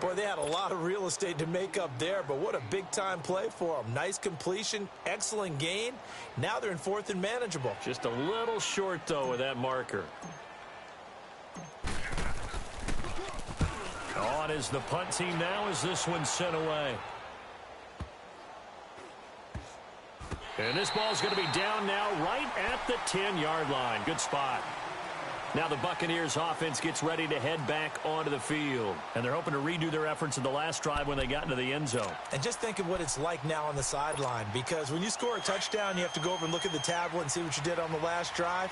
Boy, they had a lot of real estate to make up there, but what a big-time play for them. Nice completion, excellent gain. Now they're in 4th and manageable. Just a little short, though, with that marker. On is the punt team now as this one's sent away. And this ball's going to be down now right at the 10-yard line. Good spot. Now the Buccaneers offense gets ready to head back onto the field. And they're hoping to redo their efforts in the last drive when they got into the end zone. And just think of what it's like now on the sideline, because when you score a touchdown, you have to go over and look at the tablet and see what you did on the last drive.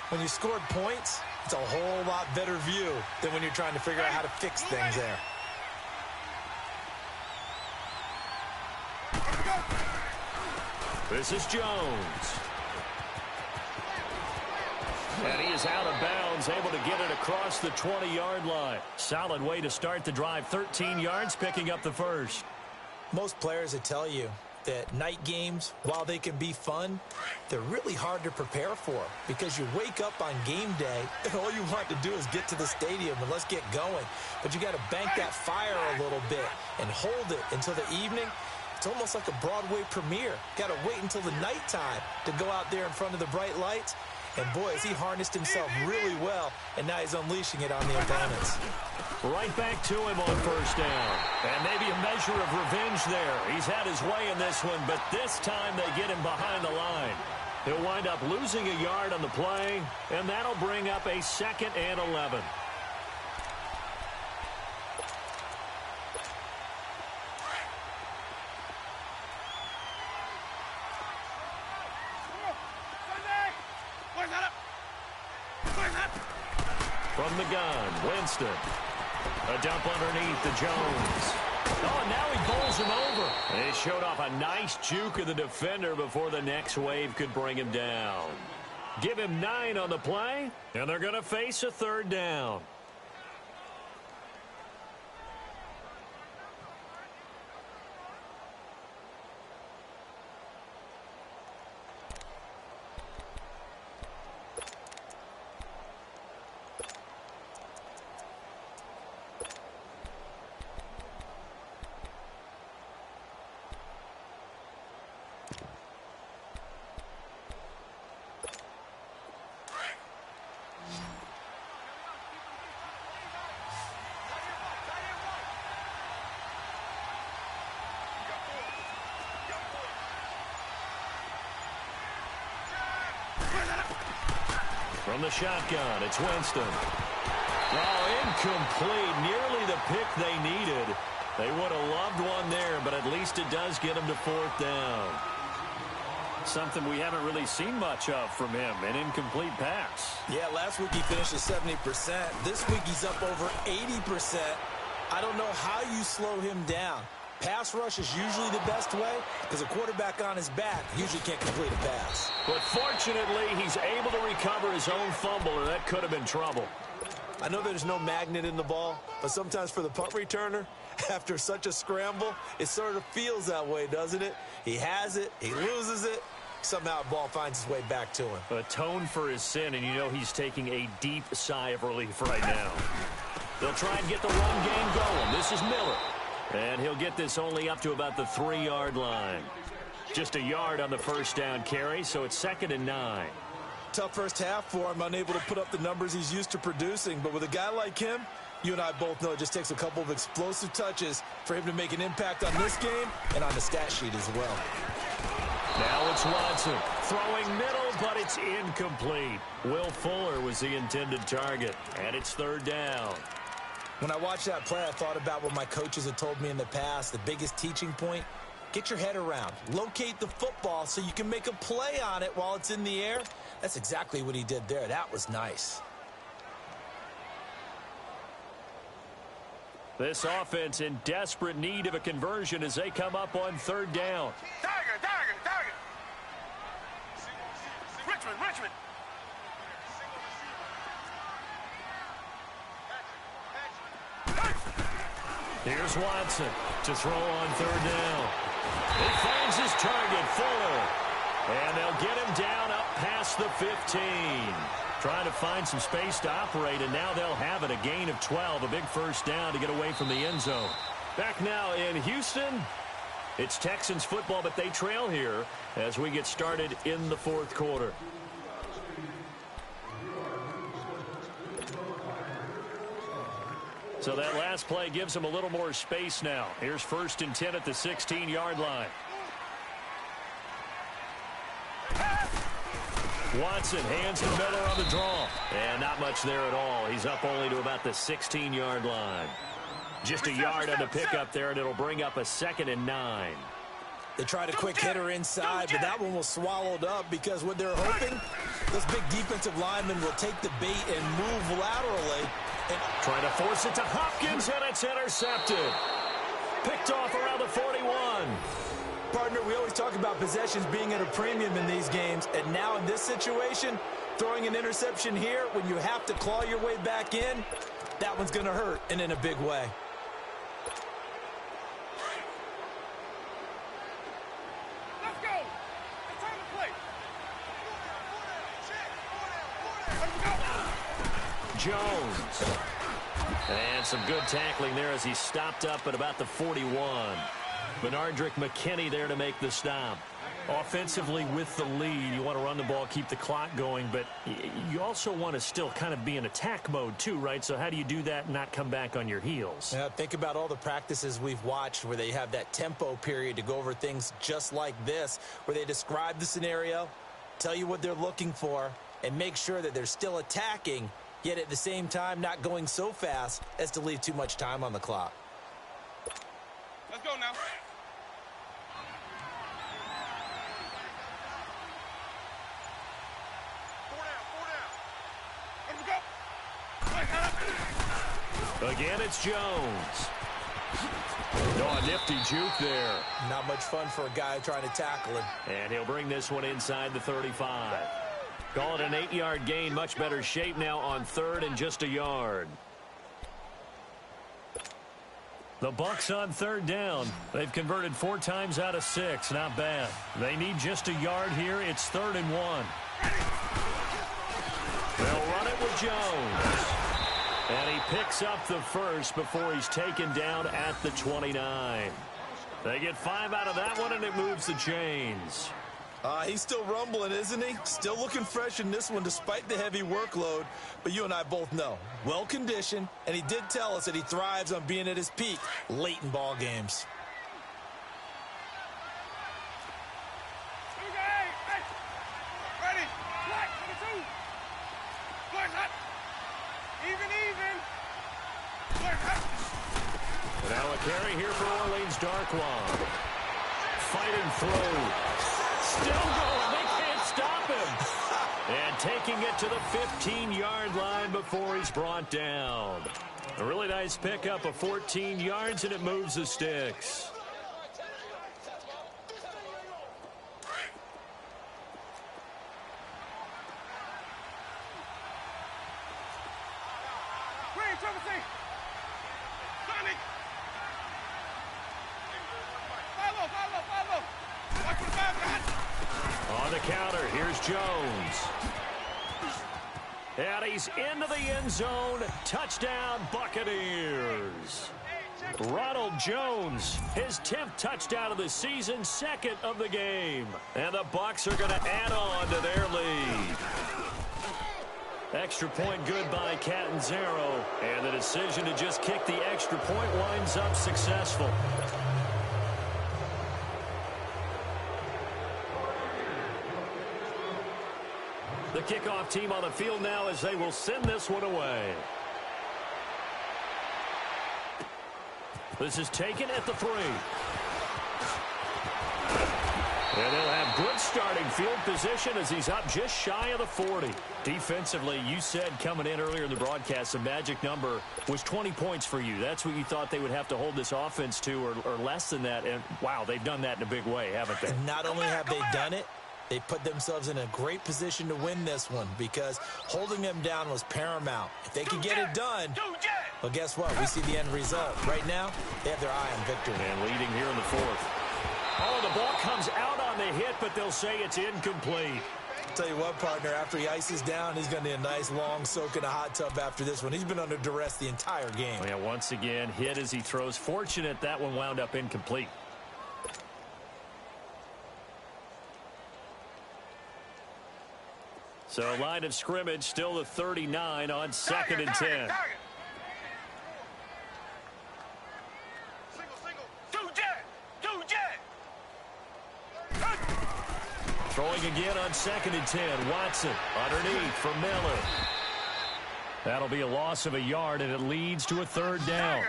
When you scored points, it's a whole lot better view than when you're trying to figure out how to fix things there. This is Jones. And he is out of bounds, able to get it across the 20-yard line. Solid way to start the drive. 13 yards, picking up the first. Most players would tell you that night games, while they can be fun, they're really hard to prepare for because you wake up on game day and all you want to do is get to the stadium and let's get going. But you got to bank that fire a little bit and hold it until the evening. It's almost like a Broadway premiere. Got to wait until the nighttime to go out there in front of the bright lights. And boy, has he harnessed himself really well, and now he's unleashing it on the opponents. Right back to him on first down. And maybe a measure of revenge there. He's had his way in this one, but this time they get him behind the line. He'll wind up losing a yard on the play, and that'll bring up a 2nd and 11. From the gun, Winston. A dump underneath to Jones. Oh, and now he bowls him over. And he showed off a nice juke of the defender before the next wave could bring him down. Give him 9 on the play, and they're going to face a 3rd down. From the shotgun, it's Winston. Oh, incomplete. Nearly the pick they needed. They would have loved one there, but at least it does get them to 4th down. Something we haven't really seen much of from him, an incomplete pass. Yeah, last week he finished at 70%. This week he's up over 80%. I don't know how you slow him down. Pass rush is usually the best way because a quarterback on his back usually can't complete a pass. But fortunately, he's able to recover his own fumble, or that could have been trouble. I know there's no magnet in the ball, but sometimes for the punt returner, after such a scramble, it sort of feels that way, doesn't it? He has it, he loses it, somehow the ball finds its way back to him. Atone for his sin, and you know he's taking a deep sigh of relief right now. They'll try and get the run game going. This is Miller. And he'll get this only up to about the 3-yard line. Just a yard on the first down carry, so it's 2nd and 9. Tough first half for him, unable to put up the numbers he's used to producing. But with a guy like him, you and I both know it just takes a couple of explosive touches for him to make an impact on this game and on the stat sheet as well. Now it's Watson throwing middle, but it's incomplete. Will Fuller was the intended target, and it's 3rd down. When I watched that play, I thought about what my coaches had told me in the past. The biggest teaching point, get your head around. Locate the football so you can make a play on it while it's in the air. That's exactly what he did there. That was nice. This offense in desperate need of a conversion as they come up on 3rd down. Tiger. Richmond. Here's Watson to throw on 3rd down. He finds his target, Fuller. And they'll get him down up past the 15. Trying to find some space to operate, and now they'll have it. A gain of 12, a big first down to get away from the end zone. Back now in Houston. It's Texans football, but they trail here as we get started in the fourth quarter. So that last play gives them a little more space now. Here's 1st and 10 at the 16-yard line. Watson hands to Miller on the draw. And not much there at all. He's up only to about the 16-yard line. Just a yard on the pickup there, and it'll bring up a 2nd and 9. They tried a quick hitter inside, but that one was swallowed up because what they're hoping, this big defensive lineman will take the bait and move laterally. And trying to force it to Hopkins, and it's intercepted. Picked off around the 41. Partner, we always talk about possessions being at a premium in these games, and now in this situation, throwing an interception here when you have to claw your way back in, that one's going to hurt, and in a big way. Let's go. It's time to play. Jones. And some good tackling there as he stopped up at about the 41. Benardrick McKinney there to make the stop. Offensively with the lead, you want to run the ball, keep the clock going, but you also want to still kind of be in attack mode too, right? So how do you do that and not come back on your heels? Yeah, think about all the practices we've watched where they have that tempo period to go over things just like this, where they describe the scenario, tell you what they're looking for, and make sure that they're still attacking, yet at the same time not going so fast as to leave too much time on the clock. Let's go now. Again, it's Jones. Oh, a nifty juke there. Not much fun for a guy trying to tackle him. And he'll bring this one inside the 35. Call it an 8-yard gain. Much better shape now on 3rd and just a yard. The Bucs on 3rd down. They've converted 4 times out of 6. Not bad. They need just a yard here. It's 3rd and 1. They'll run it with Jones. And he picks up the first before he's taken down at the 29. They get 5 out of that one, and it moves the chains. He's still rumbling, isn't he? Still looking fresh in this one despite the heavy workload. But you and I both know, well-conditioned, and he did tell us that he thrives on being at his peak late in ball games. Ready. Black, 22. Black, hot. Even. Black, hot. Now a carry here for Orleans Darkwa. Fight and throw. Still going. They can't stop him. And taking it to the 15-yard line before he's brought down. A really nice pickup of 14 yards, and it moves the sticks. On the counter, here's Jones. And he's into the end zone. Touchdown, Buccaneers. Ronald Jones, his 10th touchdown of the season, 2nd of the game. And the Bucs are going to add on to their lead. Extra point good by Catanzaro. And the decision to just kick the extra point winds up successful. The kickoff team on the field now as they will send this one away. This is taken at the 3. And they'll have good starting field position as he's up just shy of the 40. Defensively, you said coming in earlier in the broadcast, the magic number was 20 points for you. That's what you thought they would have to hold this offense to, or less than that. And, wow, they've done that in a big way, haven't they? And not only have they done it, they put themselves in a great position to win this one because holding them down was paramount. If they could get it done, well, guess what? We see the end result. Right now, they have their eye on victory. And leading here in the 4th. Oh, the ball comes out on the hit, but they'll say it's incomplete. Tell you what, partner, after he ices down, he's going to need a nice long soak in a hot tub after this one. He's been under duress the entire game. Yeah, once again, hit as he throws. Fortunate that one wound up incomplete. So line of scrimmage still the 39 on 2nd and 10. Single. Two jet. Throwing again on 2nd and 10. Watson underneath for Miller. That'll be a loss of a yard, and it leads to a 3rd down.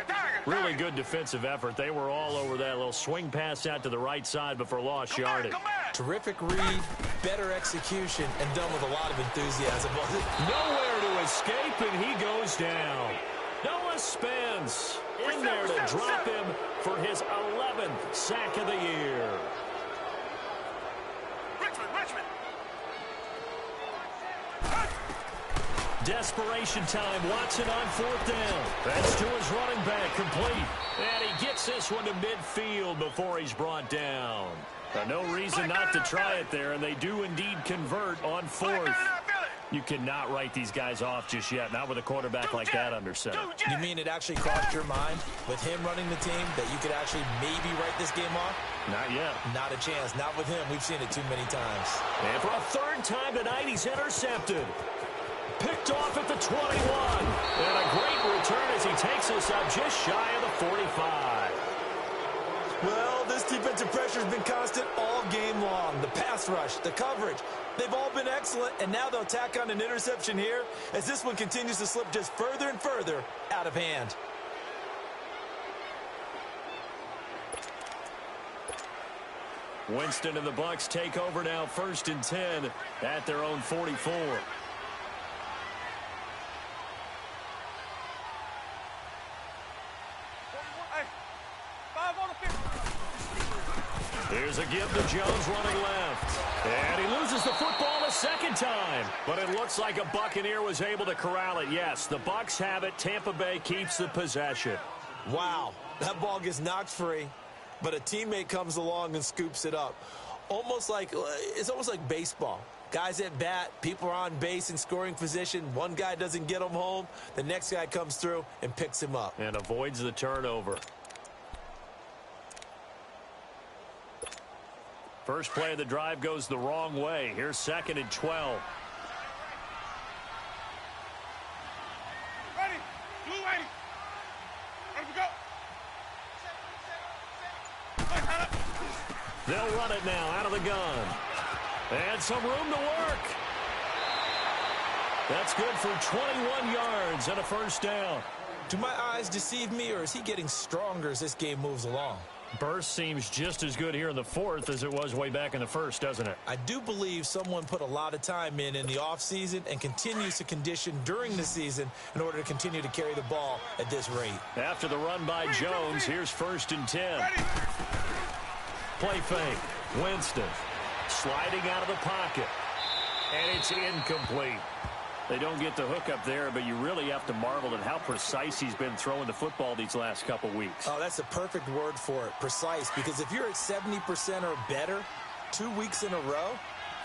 Really good defensive effort. They were all over that little swing pass out to the right side, but for lost yardage. Terrific read, better execution, and done with a lot of enthusiasm. Nowhere to escape, and he goes down. Noah Spence in there to drop him for his 11th sack of the year. Richmond. Desperation time. Watson on 4th down. That's to his running back, complete. And he gets this one to midfield before he's brought down. No reason not to try it there, and they do indeed convert on 4th. You cannot write these guys off just yet, not with a quarterback like that under center. You mean it actually crossed your mind with him running the team that you could actually maybe write this game off? Not yet. Not a chance. Not with him. We've seen it too many times. And for a 3rd time tonight, he's intercepted. Picked off at the 21. And a great return as he takes us up just shy of the 45. Well, this defensive pressure has been constant all game long. The pass rush, the coverage, they've all been excellent, and now they'll tack on an interception here as this one continues to slip just further and further out of hand. Winston and the Bucs take over now, 1st and 10 at their own 44. Here's a give to Jones running left. And he loses the football a 2nd time. But it looks like a Buccaneer was able to corral it. Yes, the Bucs have it. Tampa Bay keeps the possession. Wow, that ball gets knocked free, but a teammate comes along and scoops it up. It's almost like baseball. Guys at bat, people are on base in scoring position. One guy doesn't get him home. The next guy comes through and picks him up. And avoids the turnover. First play of the drive goes the wrong way. Here's 2nd and 12. Ready. Blue ready. Ready to go. They'll run it now out of the gun. And some room to work. That's good for 21 yards and a 1st down. Do my eyes deceive me, or is he getting stronger as this game moves along? Burst seems just as good here in the 4th as it was way back in the 1st, doesn't it? I do believe someone put a lot of time in the offseason and continues to condition during the season in order to continue to carry the ball at this rate. After the run by Jones, here's 1st and 10. Play fake. Winston sliding out of the pocket. And it's incomplete. They don't get the hook up there, but you really have to marvel at how precise he's been throwing the football these last couple weeks. Oh, that's the perfect word for it, precise. Because if you're at 70% or better 2 weeks in a row,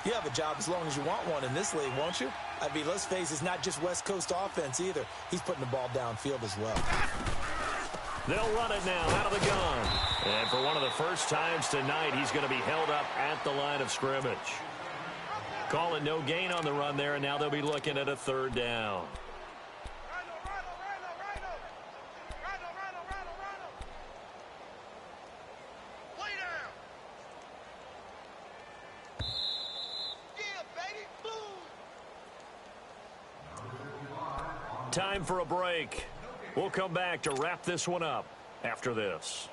you have a job as long as you want one in this league, won't you? I mean, let's face it, it's not just West Coast offense either. He's putting the ball downfield as well. They'll run it now out of the gun. And for one of the first times tonight, he's going to be held up at the line of scrimmage. Call it no gain on the run there, and now they'll be looking at a 3rd down. Time for a break. We'll come back to wrap this one up after this.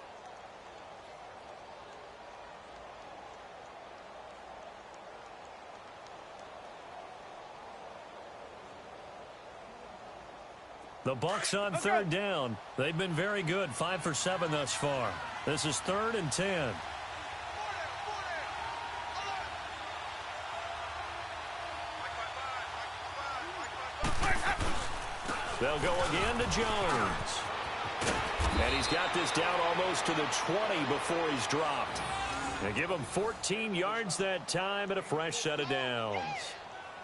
The Bucs on 3rd down. They've been very good, 5 for 7 thus far. This is 3rd and 10. They'll go again to Jones. And he's got this down almost to the 20 before he's dropped. They give him 14 yards that time and a fresh set of downs.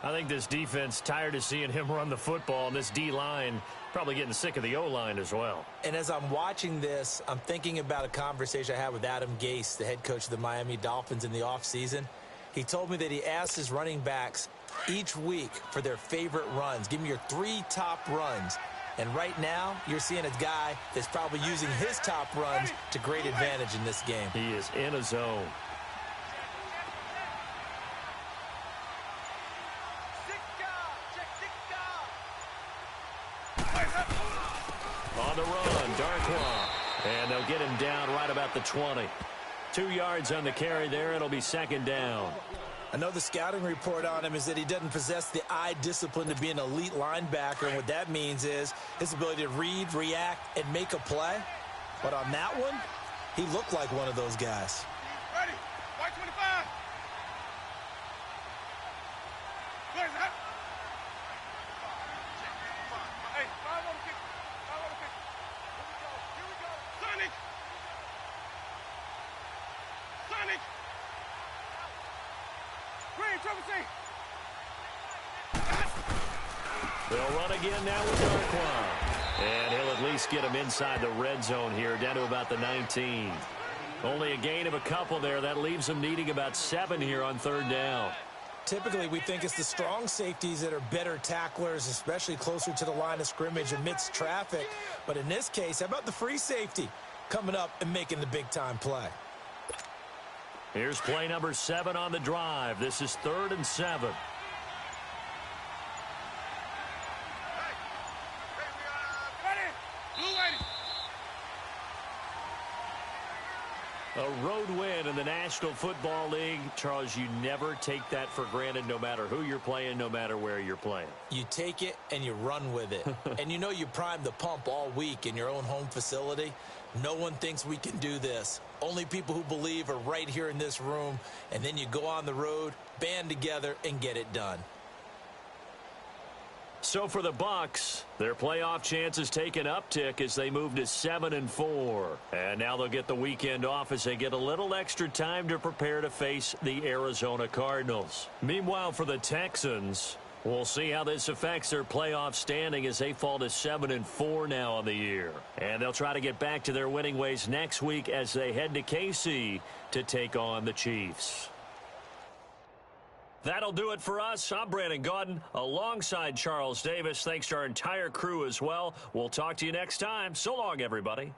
I think this defense tired of seeing him run the football, and this D-line probably getting sick of the O-line as well. And as I'm watching this, I'm thinking about a conversation I had with Adam Gase, the head coach of the Miami Dolphins in the offseason. He told me that he asked his running backs each week for their favorite runs. Give me your 3 top runs. And right now, you're seeing a guy that's probably using his top runs to great advantage in this game. He is in a zone. On the run, Darkwa. And they'll get him down right about the 20. 2 yards on the carry there. It'll be second down. I know the scouting report on him is that he doesn't possess the eye discipline to be an elite linebacker. And what that means is his ability to read, react, and make a play. But on that one, he looked like one of those guys. Ready. White 25. Where's that? Hey, 5 on the kick. 5 on the kick. Here we go. Sonic. Sonic. Green, Triple C. They'll run again now with Darkwa. And he'll at least get him inside the red zone here, down to about the 19. Only a gain of a couple there. That leaves him needing about 7 here on third down. Typically, we think it's the strong safeties that are better tacklers, especially closer to the line of scrimmage amidst traffic. But in this case, how about the free safety coming up and making the big-time play? Here's play number 7 on the drive. This is 3rd and 7. A road win in the National Football League. Charles, you never take that for granted no matter who you're playing, no matter where you're playing. You take it and you run with it. And you know you primed the pump all week in your own home facility. No one thinks we can do this. Only people who believe are right here in this room. And then you go on the road, band together, and get it done. So for the Bucs, their playoff chances take an uptick as they move to 7-4. And now they'll get the weekend off as they get a little extra time to prepare to face the Arizona Cardinals. Meanwhile, for the Texans, we'll see how this affects their playoff standing as they fall to 7-4 now on the year. And they'll try to get back to their winning ways next week as they head to KC to take on the Chiefs. That'll do it for us. I'm Brandon Gaudin alongside Charles Davis. Thanks to our entire crew as well. We'll talk to you next time. So long, everybody.